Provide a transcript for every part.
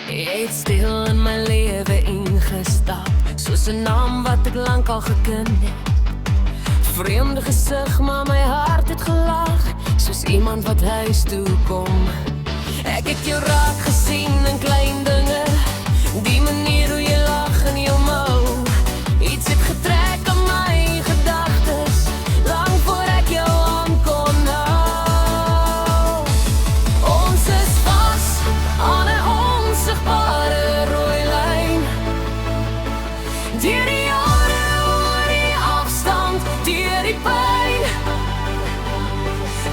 Jy het stil in my lewe ingestap, soos 'n naam wat ek lank al geken het. Vreemde gesig, maar my hart het gelag, soos iemand wat huis toe kom. Ek het jou raak gesien in klein dinge, die manier hoe jy lag in jou mou. Iets het getrek aan my gedagtes, lang voor ek jou aan kon hou. Ons is vas aan 'n onsigbare rooi lyn, deur die jare, oor die afstand, deur die pyn.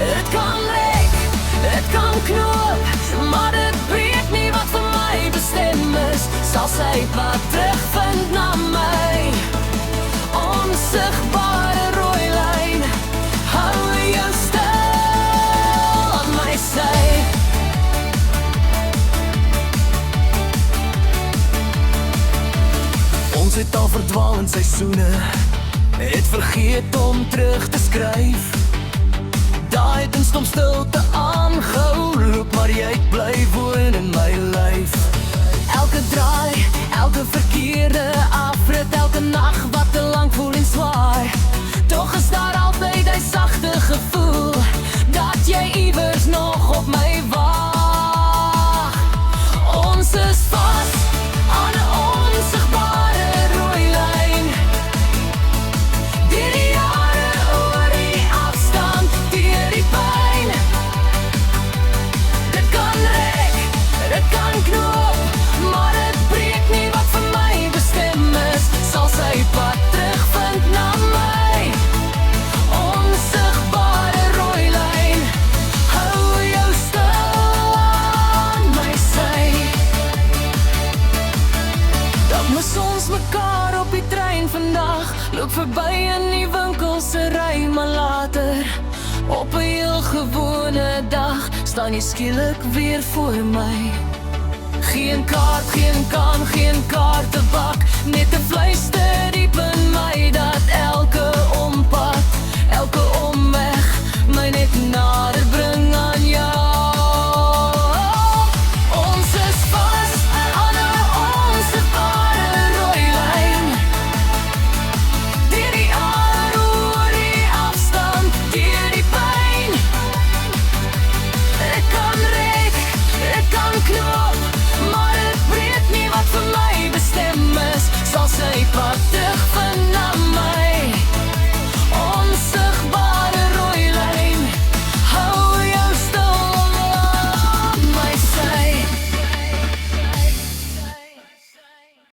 Het kan lek, het kan knoop, maar dit breek nie wat vir my bestem is. Sal sy pad terugvind na my, onsigbare rooi lyn. Hou jou stil aan my sy. Ons het al verdwaal in seisoene, het vergeet om terug te skryf. Daai het in stom stilte aangehou, loop maar jy bly woon in my lyf. Elke draai, elke verkeerde afrit, elke nag wat te lang voel en zwaar. Toch is daar altyd die sagte gevoel, dat jy iewers nog op my wag. Ons is vast aan 'n onsigbare rooi lyn, deur die jare, oor die afstand, deur die pyn. Dit kan rek, dit kan knoop, maar dit breek nie wat vir my bestem is. Sal sy pad terugvind na my, onsigbare rooi lyn. Hou jou stil aan my sy. Dat mis ons mekaar op die trein vandag, loop verby in die winkels se ry, maar later op 'n heel gewone dag staan jy skielik weer voor my. Geen kaart, geen kan, geen kaartebak, net 'n fluister diep in my, dat elke ompad, elke omweg my net nader bring aan